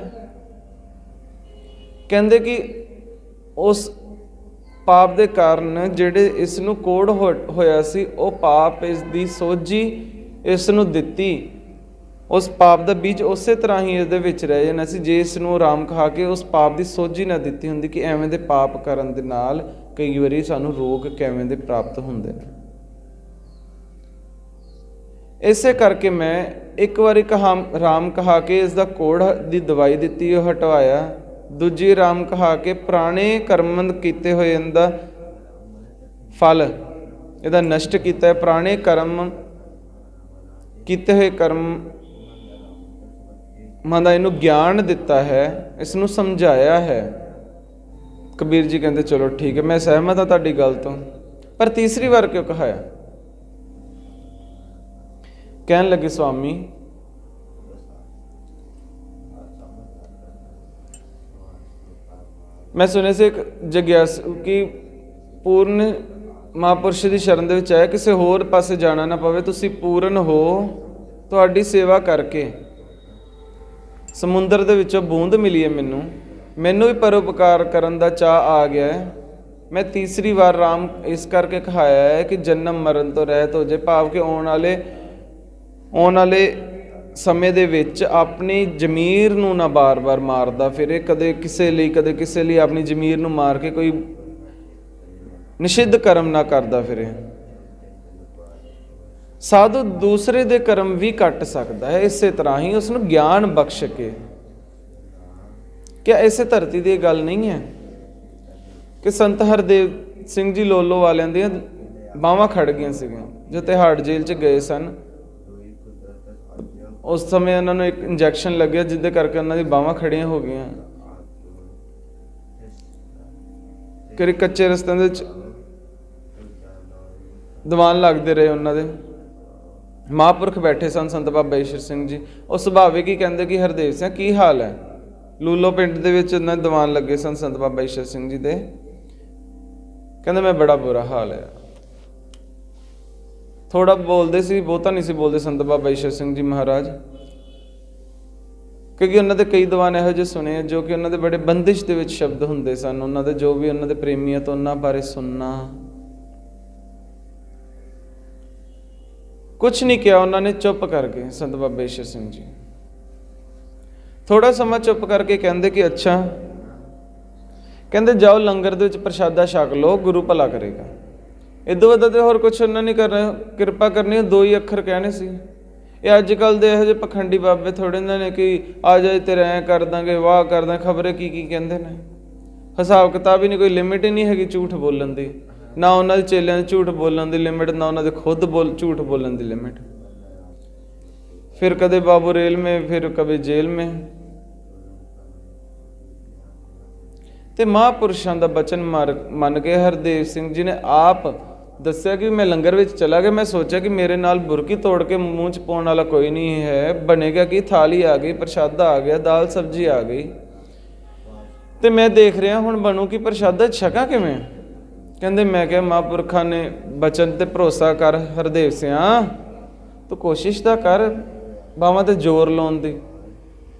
ਕਹਿੰਦੇ ਕਿ ਉਸ ਪਾਪ ਦੇ ਕਾਰਨ ਜਿਹੜੇ ਇਸ ਨੂੰ ਕੋੜ ਹੋਇਆ ਸੀ, ਉਹ ਪਾਪ ਇਸ ਦੀ ਸੋਝੀ ਇਸ ਨੂੰ ਦਿੱਤੀ। ਉਸ ਪਾਪ ਦਾ ਬੀਜ ਉਸੇ ਤਰ੍ਹਾਂ ਹੀ ਇਹਦੇ ਵਿੱਚ ਰਹਿ ਜਾਣਾ ਸੀ ਜੇ ਇਸ ਨੂੰ ਆਰਾਮ ਖਾ ਕੇ ਉਸ ਪਾਪ ਦੀ ਸੋਝੀ ਨਾ ਦਿੱਤੀ ਹੁੰਦੀ ਕਿ ਐਵੇਂ ਦੇ ਪਾਪ ਕਰਨ ਦੇ ਨਾਲ ਕਈ ਵਾਰੀ ਸਾਨੂੰ ਰੋਗ ਕਿਵੇਂ ਦੇ ਪ੍ਰਾਪਤ ਹੁੰਦੇ ਨੇ। ਇਸੇ ਕਰਕੇ ਮੈਂ ਇੱਕ ਵਾਰੀ ਰਾਮ ਕਹਾ ਕੇ ਇਸ ਦਾ ਕੋੜ ਦੀ ਦਵਾਈ ਦਿੱਤੀ, ਉਹ ਹਟਵਾਇਆ। ਦੂਜੀ ਰਾਮ ਕਹਾ ਕੇ ਪੁਰਾਣੇ ਕਰਮ ਕੀਤੇ ਹੋਏ ਇਹਦਾ ਫਲ ਇਹਦਾ ਨਸ਼ਟ ਕੀਤਾ ਹੈ। ਪੁਰਾਣੇ ਕਰਮ ਕੀਤੇ ਹੋਏ ਕਰਮਾਂ ਦਾ ਇਹਨੂੰ ਗਿਆਨ ਦਿੱਤਾ ਹੈ, ਇਸ ਨੂੰ ਸਮਝਾਇਆ ਹੈ। ਕਬੀਰ ਜੀ ਕਹਿੰਦੇ ਚਲੋ ਠੀਕ ਹੈ, ਮੈਂ ਸਹਿਮਤ ਹਾਂ ਤੁਹਾਡੀ ਗੱਲ ਤੋਂ, ਪਰ ਤੀਸਰੀ ਵਾਰ ਕਿਉਂ ਕਹਾਇਆ? ਕਹਿਣ ਲੱਗੇ ਸਵਾਮੀ, ਮੈਂ ਸੁਣਿਆ ਸੀ ਇੱਕ ਜਗਿਆਸੂ ਕਿ ਪੂਰਨ ਮਹਾਂਪੁਰਸ਼ ਦੀ ਸ਼ਰਨ ਦੇ ਵਿੱਚ ਆਇਆ, ਕਿਸੇ ਹੋਰ ਪਾਸੇ ਜਾਣਾ ਨਾ ਪਵੇ, ਤੁਸੀਂ ਪੂਰਨ ਹੋ। ਤੁਹਾਡੀ ਸੇਵਾ ਕਰਕੇ ਸਮੁੰਦਰ ਦੇ ਵਿੱਚੋਂ ਬੂੰਦ ਮਿਲੀ ਹੈ, ਮੈਨੂੰ ਵੀ ਪਰਉਪਕਾਰ ਕਰਨ ਦਾ ਚਾਅ ਆ ਗਿਆ ਹੈ। ਮੈਂ ਤੀਸਰੀ ਵਾਰ ਰਾਮ ਇਸ ਕਰਕੇ ਕਹਾਇਆ ਹੈ ਕਿ ਜਨਮ ਮਰਨ ਤੋਂ ਰਹਿਤ ਹੋ ਜਾਏ, ਭਾਵ ਕਿ ਆਉਣ ਵਾਲੇ ਸਮੇਂ ਦੇ ਵਿੱਚ ਆਪਣੀ ਜ਼ਮੀਰ ਨੂੰ ਨਾ ਬਾਰ-ਬਾਰ ਮਾਰਦਾ ਫਿਰੇ, ਕਦੇ ਕਿਸੇ ਲਈ ਆਪਣੀ ਜ਼ਮੀਰ ਨੂੰ ਮਾਰ ਕੇ ਕੋਈ ਨਿਸ਼ਿੱਧ ਕਰਮ ਨਾ ਕਰਦਾ ਫਿਰੇ। ਸਾਧੂ ਦੂਸਰੇ ਦੇ ਕਰਮ ਵੀ ਕੱਟ ਸਕਦਾ ਹੈ, ਇਸੇ ਤਰ੍ਹਾਂ ਹੀ ਉਸ ਨੂੰ ਗਿਆਨ ਬਖਸ਼ ਕੇ। ਕਿਆ ਇਸੇ ਧਰਤੀ ਦੀ ਇਹ ਗੱਲ ਨਹੀਂ ਹੈ ਕਿ ਸੰਤ ਹਰਦੇਵ ਸਿੰਘ ਜੀ ਲੋਲੋ ਵਾਲਿਆਂ ਦੀਆਂ ਬਾਹਾਂ ਖੜ ਗਈਆਂ ਸੀਗੀਆਂ ਜੋ ਤਿਹਾੜ ਜੇਲ੍ਹ 'ਚ ਗਏ ਸਨ। ਉਸ ਸਮੇਂ ਉਹਨਾਂ ਨੂੰ ਇੱਕ ਇੰਜੈਕਸ਼ਨ ਲੱਗਿਆ ਜਿਹਦੇ ਕਰਕੇ ਉਹਨਾਂ ਦੀ ਬਾਹਾਂ ਖੜੀਆਂ ਹੋ ਗਈਆਂ। ਕਦੇ ਕੱਚੇ ਰਸਤਿਆਂ ਦੇ ਵਿੱਚ ਦੀਵਾਨ ਲੱਗਦੇ ਰਹੇ ਉਹਨਾਂ ਦੇ। ਮਹਾਂਪੁਰਖ ਬੈਠੇ ਸਨ ਸੰਤ ਬਾਬਾ ਈਸ਼ਰ ਸਿੰਘ ਜੀ, ਉਹ ਸੁਭਾਵਿਕ ਹੀ ਕਹਿੰਦੇ ਕਿ ਹਰਦੇਵ ਸਿੰਘ ਕੀ ਹਾਲ ਹੈ। ਲੂਲੋ ਪਿੰਡ ਦੇ ਵਿੱਚ ਉਹਨਾਂ ਦੇ ਦੀਵਾਨ ਲੱਗੇ ਸਨ ਸੰਤ ਬਾਬਾ ਈਸ਼ਰ ਸਿੰਘ ਜੀ ਦੇ। ਕਹਿੰਦੇ ਮੈਂ ਬੜਾ ਬੁਰਾ ਹਾਲ ਹੈ। ਥੋੜਾ ਬੋਲਦੇ ਸੀ, ਬਹੁਤਾ ਨਹੀਂ ਸੀ ਬੋਲਦੇ ਸੰਤ ਬਾਬਾ ਈਸ਼ਰ ਸਿੰਘ ਜੀ ਮਹਾਰਾਜ, ਕਿਉਂਕਿ ਉਹਨਾਂ ਦੇ ਕਈ ਦੀਵਾਨ ਇਹੋ ਜਿਹੇ ਸੁਣੇ ਜੋ ਕਿ ਉਹਨਾਂ ਦੇ ਬੜੇ ਬੰਦਿਸ਼ ਦੇ ਵਿੱਚ ਸ਼ਬਦ ਹੁੰਦੇ ਸਨ। ਉਹਨਾਂ ਦੇ ਜੋ ਵੀ ਉਹਨਾਂ ਦੇ ਪ੍ਰੇਮੀਆਂ ਤੋਂ ਉਹਨਾਂ ਬਾਰੇ ਸੁਣਨਾ। ਕੁਛ ਨਹੀਂ ਕਿਹਾ ਉਹਨਾਂ ਨੇ, ਚੁੱਪ ਕਰ ਗਏ ਸੰਤ ਬਾਬਾ ਈਸ਼ਰ ਸਿੰਘ ਜੀ। ਥੋੜਾ ਸਮਾਂ ਚੁੱਪ ਕਰਕੇ ਕਹਿੰਦੇ ਕਿ ਅੱਛਾ, ਕਹਿੰਦੇ ਜਾਓ ਲੰਗਰ ਦੇ ਵਿੱਚ ਪ੍ਰਸ਼ਾਦਾ ਛਕ ਲਓ, ਗੁਰੂ ਭਲਾ ਕਰੇਗਾ। ਇਦੋਂ ਵੱਧ ਤੇ ਹੋਰ ਕੁਛ ਉਹਨਾਂ ਨੇ ਕਰਨਾ, ਕਿਰਪਾ ਕਰਨੀ, 2 ਹੀ ਅੱਖਰ ਕਹਿਣੇ ਸੀ। ਇਹ ਅੱਜ ਕੱਲ੍ਹ ਦੇ ਇਹੋ ਜਿਹੇ ਪਖੰਡੀ ਬਾਬੇ ਥੋੜੇ ਨੇ ਕਿ ਆ ਜਾਏ ਤੇਰੇ ਐਂ ਕਰ ਦਾਂਗੇ, ਵਾਹ ਕਰ ਦਾਂਗੇ, ਖਬਰੇ ਕੀ ਕਹਿੰਦੇ ਨੇ। ਹਿਸਾਬ ਕਿਤਾਬ ਹੀ ਨਹੀਂ, ਕੋਈ ਲਿਮਿਟ ਹੀ ਨਹੀਂ ਹੈਗੀ ਝੂਠ ਬੋਲਣ ਦੀ। ਨਾ ਉਹਨਾਂ ਦੇ ਚੇਲਿਆਂ ਦੀ ਝੂਠ ਬੋਲਣ ਦੀ ਲਿਮਿਟ, ਨਾ ਉਹਨਾਂ ਦੇ ਖੁਦ ਝੂਠ ਬੋਲਣ ਦੀ ਲਿਮਿਟ। ਫਿਰ ਕਦੇ ਬਾਬੂ ਰੇਲ ਮੇਂ, ਫਿਰ ਕਦੇ ਜੇਲ੍ਹ ਮੇਂ। ਤੇ ਮਹਾਂਪੁਰਸ਼ਾਂ ਦਾ ਬਚਨ ਮੰਨ ਕੇ ਹਰਦੇਵ ਸਿੰਘ ਜੀ ਨੇ ਆਪ ਦੱਸਿਆ ਕਿ ਮੈਂ ਲੰਗਰ ਵਿੱਚ ਚਲਾ ਗਿਆ। ਮੈਂ ਸੋਚਿਆ ਕਿ ਮੇਰੇ ਨਾਲ ਬੁਰਕੀ ਤੋੜ ਕੇ ਮੂੰਹ 'ਚ ਪਾਉਣ ਵਾਲਾ ਕੋਈ ਨਹੀਂ ਹੈ। ਬਣੇਗਾ ਕਿ ਥਾਲੀ ਆ ਗਈ, ਪ੍ਰਸ਼ਾਦਾ ਆ ਗਿਆ, ਦਾਲ ਸਬਜ਼ੀ ਆ ਗਈ, ਤੇ ਮੈਂ ਦੇਖ ਰਿਹਾ ਹੁਣ ਬਣੂ ਕਿ ਪ੍ਰਸ਼ਾਦਾ ਛਕਾਂ ਕਿਵੇਂ। ਕਹਿੰਦੇ ਮੈਂ ਕਿਹਾ ਮਹਾਂਪੁਰਖਾਂ ਨੇ ਬਚਨ ਤੇ ਭਰੋਸਾ ਕਰ ਹਰਦੇਵ ਸਿਆਂ, ਤੂੰ ਕੋਸ਼ਿਸ਼ ਤਾਂ ਕਰ ਬਾਹਾਂ ਤੇ ਜ਼ੋਰ ਲਾਉਣ ਦੀ।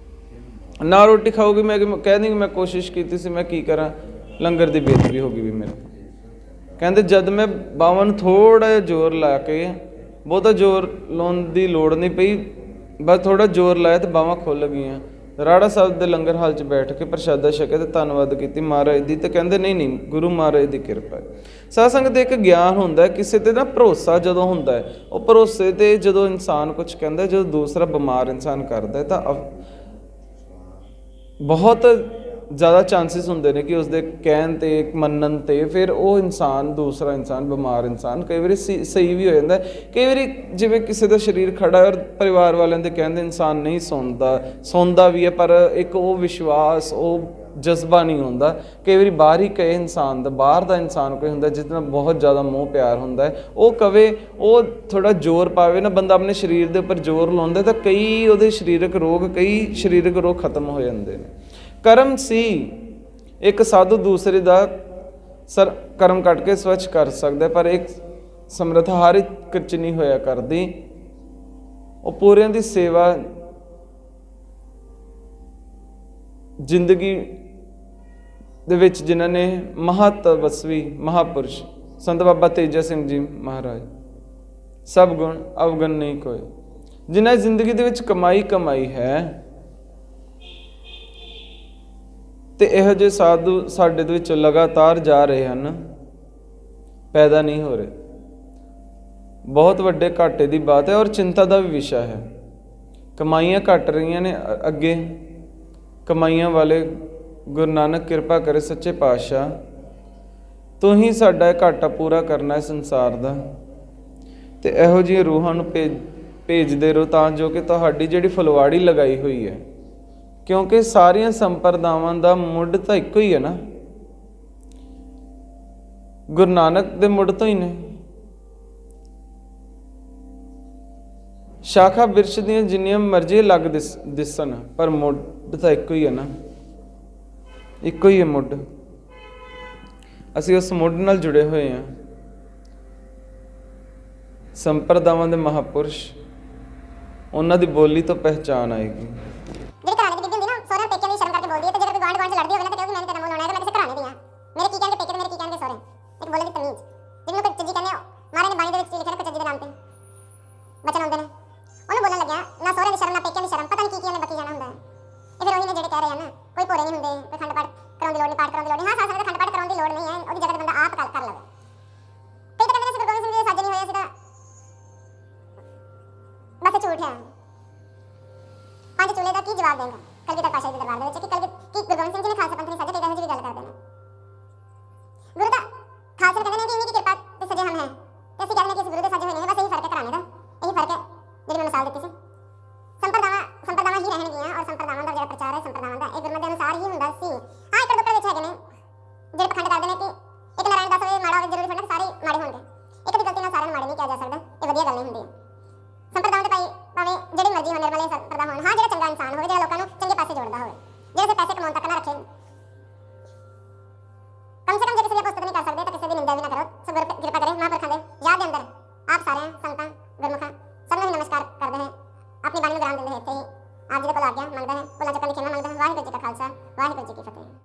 ਨਾ ਰੋਟੀ ਖਾਊਗੀ ਮੈਂ ਕਹਿ ਦਿੰਗੀ ਮੈਂ ਕੋਸ਼ਿਸ਼ ਕੀਤੀ ਸੀ, ਮੈਂ ਕੀ ਕਰਾਂ, ਲੰਗਰ ਦੀ ਬੇਦਬੀ ਹੋ ਗਈ ਵੀ ਮੇਰੇ। ਕਹਿੰਦੇ ਜਦ ਮੈਂ ਬਾਹਾਂ ਨੂੰ ਥੋੜ੍ਹਾ ਜਿਹਾ ਜ਼ੋਰ ਲਾ ਕੇ, ਬਹੁਤਾ ਜ਼ੋਰ ਲਾਉਣ ਦੀ ਲੋੜ ਨਹੀਂ ਪਈ, ਬਸ ਥੋੜ੍ਹਾ ਜ਼ੋਰ ਲਾਇਆ ਤੇ ਬਾਹਾਂ ਖੁੱਲ੍ਹ ਗਈਆਂ। ਰਾੜਾ ਸਾਹਿਬ ਦੇ ਲੰਗਰ ਹਾਲ 'ਚ ਬੈਠ ਕੇ ਪ੍ਰਸ਼ਾਦਾ ਛਕਿਆ ਤੇ ਧੰਨਵਾਦ ਕੀਤੀ ਮਹਾਰਾਜ ਦੀ। ਤੇ ਕਹਿੰਦੇ ਨਹੀਂ ਗੁਰੂ ਮਹਾਰਾਜ ਦੀ ਕਿਰਪਾ ਹੈ। ਸਾਧ ਸੰਗਤ ਦੇ ਇੱਕ ਗਿਆਨ ਹੁੰਦਾ, ਕਿਸੇ ਤੇ ਨਾ ਭਰੋਸਾ ਜਦੋਂ ਹੁੰਦਾ ਹੈ, ਉਹ ਭਰੋਸੇ ਤੇ ਜਦੋਂ ਇਨਸਾਨ ਕੁਛ ਕਹਿੰਦਾ, ਜਦੋਂ ਦੂਸਰਾ ਬਿਮਾਰ ਇਨਸਾਨ ਕਰਦਾ ਤਾਂ ਬਹੁਤ ਜ਼ਿਆਦਾ ਚਾਂਸਿਸ ਹੁੰਦੇ ਨੇ ਕਿ ਉਸਦੇ ਕਹਿਣ 'ਤੇ, ਮੰਨਣ 'ਤੇ ਫਿਰ ਉਹ ਇਨਸਾਨ, ਦੂਸਰਾ ਇਨਸਾਨ, ਬਿਮਾਰ ਇਨਸਾਨ ਕਈ ਵਾਰੀ ਸਹੀ ਵੀ ਹੋ ਜਾਂਦਾ। ਕਈ ਵਾਰੀ ਜਿਵੇਂ ਕਿਸੇ ਦਾ ਸਰੀਰ ਖੜਾ ਔਰ ਪਰਿਵਾਰ ਵਾਲਿਆਂ ਦੇ ਕਹਿੰਦੇ ਇਨਸਾਨ ਨਹੀਂ ਸੁਣਦਾ ਵੀ ਹੈ, ਪਰ ਇੱਕ ਉਹ ਵਿਸ਼ਵਾਸ, ਉਹ ਜਜ਼ਬਾ ਨਹੀਂ ਹੁੰਦਾ। ਕਈ ਵਾਰੀ ਬਾਹਰ ਹੀ ਕਹੇ ਇਨਸਾਨ ਦਾ, ਬਾਹਰ ਦਾ ਇਨਸਾਨ ਕੋਈ ਹੁੰਦਾ ਜਿਸ ਨਾਲ ਬਹੁਤ ਜ਼ਿਆਦਾ ਮੋਹ ਪਿਆਰ ਹੁੰਦਾ ਹੈ, ਉਹ ਕਵੇ, ਉਹ ਥੋੜ੍ਹਾ ਜ਼ੋਰ ਪਾਵੇ ਨਾ, ਬੰਦਾ ਆਪਣੇ ਸਰੀਰ ਦੇ ਉੱਪਰ ਜ਼ੋਰ ਲਾਉਂਦਾ ਤਾਂ ਕਈ ਉਹਦੇ ਸਰੀਰਕ ਰੋਗ ਖਤਮ ਹੋ ਜਾਂਦੇ ਨੇ। ਕਰਮ ਸੀ, ਇੱਕ ਸਾਧੂ ਦੂਸਰੇ ਦਾ ਕਰਮ ਕੱਟ ਕੇ ਸਵੱਛ ਕਰ ਸਕਦਾ, ਪਰ ਇੱਕ ਸਮਰੱਥਾ ਹਰ ਇੱਕ 'ਚ ਨਹੀਂ ਹੋਇਆ ਕਰਦੀ। ਉਹ ਪੂਰਿਆਂ ਦੀ ਸੇਵਾ ਜ਼ਿੰਦਗੀ ਦੇ ਵਿੱਚ ਜਿਨ੍ਹਾਂ ਨੇ ਮਹਾਤਪਸਵੀ ਮਹਾਂਪੁਰਸ਼ ਸੰਤ ਬਾਬਾ ਤੇਜਾ ਸਿੰਘ ਜੀ ਮਹਾਰਾਜ, ਸਭ ਗੁਣ ਅਵਗੁਣ ਨਹੀਂ ਕੋਈ, ਜਿਨ੍ਹਾਂ ਦੀ ਜ਼ਿੰਦਗੀ ਦੇ ਵਿੱਚ ਕਮਾਈ ਹੈ। ਤੇ ਇਹੋ ਜਿਹੇ ਸਾਧੂ ਸਾਡੇ ਦੇ ਵਿੱਚ ਲਗਾਤਾਰ ਜਾ ਰਹੇ ਹਨ। ਪੈਦਾ ਨਹੀਂ ਹੋ ਰਹੇ। ਬਹੁਤ ਵੱਡੇ ਘਾਟੇ ਦੀ ਬਾਤ ਹੈ ਔਰ ਚਿੰਤਾ ਦਾ ਵੀ ਵਿਸ਼ਾ ਹੈ। ਕਮਾਈਆਂ ਘਟ ਰਹੀਆਂ ਨੇ ਅੱਗੇ। ਕਮਾਈਆਂ ਵਾਲੇ ਗੁਰੂ ਨਾਨਕ ਕਿਰਪਾ ਕਰੇ ਸੱਚੇ ਪਾਤਸ਼ਾਹ, ਤੂੰ ਹੀ ਸਾਡਾ ਇਹ ਘਾਟਾ ਪੂਰਾ ਕਰਨਾ ਹੈ ਸੰਸਾਰ ਦਾ, ਤੇ ਇਹੋ ਜਿਹੀਆਂ ਰੂਹਾਂ ਨੂੰ ਭੇਜਦੇ ਰਹੋ ਤਾਂ ਜੋ ਕਿ ਤੁਹਾਡੀ ਜਿਹੜੀ ਫੁਲਵਾੜੀ ਲਗਾਈ ਹੋਈ ਹੈ, ਕਿਉਂਕਿ ਸਾਰੀਆਂ ਸੰਪਰਦਾਵਾਂ ਦਾ ਮੁੱਢ ਤਾਂ ਇੱਕੋ ਹੀ ਹੈ ਨਾ, ਗੁਰੂ ਨਾਨਕ ਦੇ ਮੁੱਢ ਤੋਂ ਹੀ ਨੇ। ਸ਼ਾਖਾ ਬਿਰਛ ਦੀਆਂ ਜਿੰਨੀਆਂ ਮਰਜ਼ੀ ਅਲੱਗ ਦਿਸਣ, ਪਰ ਮੁੱਢ ਤਾਂ ਇੱਕੋ ਹੀ ਹੈ ਨਾ, ਇੱਕੋ ਹੀ ਹੈ ਮੁੱਢ। ਅਸੀਂ ਉਸ ਮੁੱਢ ਨਾਲ ਜੁੜੇ ਹੋਏ ਹਾਂ। ਸੰਪਰਦਾਵਾਂ ਦੇ ਮਹਾਪੁਰਸ਼, ਉਹਨਾਂ ਦੀ ਬੋਲੀ ਤੋਂ ਪਹਿਚਾਨ ਆਏਗੀ। ਜਿਹੜੀ ਘਰਾਣੇ ਦੀ ਬੀਬੀ ਹੁੰਦੀ ਨਾ, ਸਹੁਰੇ ਪੇਕਿਆਂ ਦੀ ਸ਼ਰਮ ਕਰਕੇ ਬੋਲਦੀ ਹੈ, ਤੇ ਜੇ ਕੋਈ ਗਵਾਂਢ ਚ ਲੜਦੀ ਹੋਵੇ ਨਾ, ਤੇ ਕਹੇਗੀ ਮੈਂ ਤੇਰਾ ਮੂੰਹ ਲਾਉਣਾ ਹੈ, ਤੇ ਮੈਂ ਕਿਸੇ ਘਰਾਣੇ ਦੀ ਹਾਂ, ਮੇਰੇ ਕੀ ਕਹਿਣਗੇ ਪੇਕੇ ਤੇ ਮੇਰੇ ਕੀ ਕਹਿਣਗੇ ਸਹੁਰੇ। ਇੱਕ ਬੋਲਣ ਦੀ ਤਮੀਜ਼, ਜਿਹਨੂੰ ਕੋਈ ਚੱਜੀ ਕਹਿੰਦੇ ਹੋ। ਮਹਾਰਾਜ ਨੇ ਬਾਣੀ ਦੇ ਵਿੱਚ ਲਿਖਿਆ ਨਾ, ਕੋਈ ਚੱਜੀ ਦੇ ਨਾਮ ਤੇ ਬਚਨ ਆਉਂਦੇ ਨੇ, ਉਹਨੂੰ ਬੋਲਣ ਲੱਗਿਆ ਨਾ ਸਹੁਰੇ ਦੀ ਸ਼ਰਮ ਨਾ ਪੇਕਿਆਂ ਦੀ ਸ਼ਰਮ, ਪਤਾ ਨਹੀਂ ਕੀ ਉਹਨੇ ਬਕੀ ਜਾਣਾ ਹੁੰਦਾ ਹੈ। ਇਹ ਫਿਰ ਉਹੀ ਨੇ ਜਿਹੜੇ ਕਹਿ ਰਹੇ ਹਨ ਕੋਈ ਭੋਰੇ ਨਹੀਂ ਹੁੰਦੇ, ਕੋਈ ਖੰਡ ਪਾਠ ਕਰਾਉਣ ਦੀ ਲੋੜ ਨਹੀਂ, ਪਾਠ ਕਰਾਉਣ ਦੀ ਲੋੜ ਨਹੀਂ। ਹਾਂ, ਸਾਧ ਸੰਗਤ ਖੰਡ ਪਾਠ ਕਰਾਉਣ ਦੀ ਲੋੜ ਨਹੀਂ ਹੈ, ਉਹਦੀ ਜਗ੍ਹਾ ਤੇ ਬੰਦਾ ਆਪ ਕਰ ਲਵੇ। ਕਈ ਤਾਂ ਕਹਿੰਦੇ ਨੇ ਅਸੀਂ ਗੁਰੂ ਗੋਬਿੰਦ ਸਿੰਘ ਜੀ ਦੇ ਸਾਜੇ ਨਹੀਂ ਹੋਏ, ਅਸੀਂ ਤਾਂ ਬਸ ਇਹ ਝੂਠ ਹੈ। ਪੰਜ ਚੂਲੇ ਦਾ ਕੀ ਜਵਾਬ ਦੇਂਗਾ ਕਲਗੀਧਰ ਪਾਤਸ਼ਾਹ ਦੇ ਦਰਬਾਰ ਦੇ ਵਿੱਚ ਕਿ ਗੁਰੂ ਗੋਬਿੰਦ ਸਿੰਘ ਜੀ ਨੇ ਖਾਲਸਾ ਪੰਥ ਨਹੀਂ ਸਾਜਿਆ, ਕਈ ਇਹੋ ਜਿਹੀ ਗੱਲ ਕਰਦੇ ਨੇ। ਗੁਰੂ ਤਾਂ ਖਾਲਸੇ ਕਹਿੰਦੇ ਨੇ ਕਿ ਇੰਨੀ ਕੀ ਕਿਰਪਾ ਤੇ ਸਜੇ ਹਮ ਹੈ, ਤੇ ਅਸੀਂ ਕਹਿੰਦੇ ਨੇ ਕਿ ਇਸ ਗੁਰੂ ਦੇ ਸਾਜੇ ਹੋਏ ਨੇ। ਬਸ ਇਹੀ ਫਰਕ ਹੈ ਘਰਾਣੇ ਦਾ, ਇਹੀ ਫਰਕ ਹੈ ਜਿਹੜੀ ਮੈਂ ਮਿਸਾਲ ਦਿੱਤੀ ਸੀ। ਸੰਪਰਦਾਵਾਂ ਹੀ ਰਹਿਣਗੀਆਂ, ਔਰ ਸੰਪਰਦਾਵਾਂ ਦਾ ਜਿਹੜਾ ਪ੍ਰਚਾਰ ਹੈ ਸੰਪਰਦਾਵਾਂ ਦਾ ਇਹ ਗੁਰਮਤਿ ਦੇ ਅਨੁਸਾਰ ਹੀ ਹੁੰਦਾ ਸੀ। ਹਾਂ, ਇੱਕ ਦੁੱਕੜ ਵਿੱਚ ਹੈਗੇ ਨੇ ਜਿਹੜੇ ਪਖੰਡ ਕਰਦੇ ਨੇ ਕਿ ਇੱਕ ਨਾਰਾਇਣ ਦਾਸ ਹੋਵੇ ਮਾੜਾ ਹੋਵੇ, ਜ਼ਰੂਰੀ ਥੋੜ੍ਹਾ ਸਾਰੇ ਮਾੜੇ ਹੋਣਗੇ। ਇੱਕ ਦੀ ਗਲਤੀ ਨਾਲ ਸਾਰਿਆਂ ਨੂੰ ਮਾੜੇ ਨਹੀਂ ਕਿਹਾ ਜਾ ਸਕਦਾ, ਇਹ ਵਧੀਆ ਗੱਲ ਨਹੀਂ ਹੁੰਦੀ। ਸੰਪਰਦਾਵਾਂ ਦੇ ਭਾਵੇਂ ਜਿਹੜੀ ਮਰਜ਼ੀ ਹੋਣ, ਨਿਰਮਲੇ ਸੰਪਰਦਾ ਹੋਣ, ਹਾਂ ਜਿਹੜਾ ਚੰਗਾ ਇਨਸਾਨ ਹੋਵੇ, ਜਿਹੜਾ ਲੋਕਾਂ ਨੂੰ ਚੰਗੇ ਪਾਸੇ ਜੋੜਦਾ ਹੋਵੇ, ਜਿਹੜੇ ਸਿਰਫ ਪੈਸੇ ਕਮਾਉਣ ਤੱਕ ਨਾ ਰੱਖੇ। ਕਮ ਸੇ ਕਮ ਜੇ ਕਿਸੇ ਦੀ ਪੁਸਤਕ ਨਹੀਂ ਕਰ ਸਕਦੇ ਤਾਂ ਕਿਸੇ ਦੀ ਨਿੰਦਾ ਵੀ ਨਾ ਕਰੋ। ਸਭ ਕਿਰਪਾ ਕਰੇ ਮਹਾਂਪੁਰਖਾਂ ਦੇ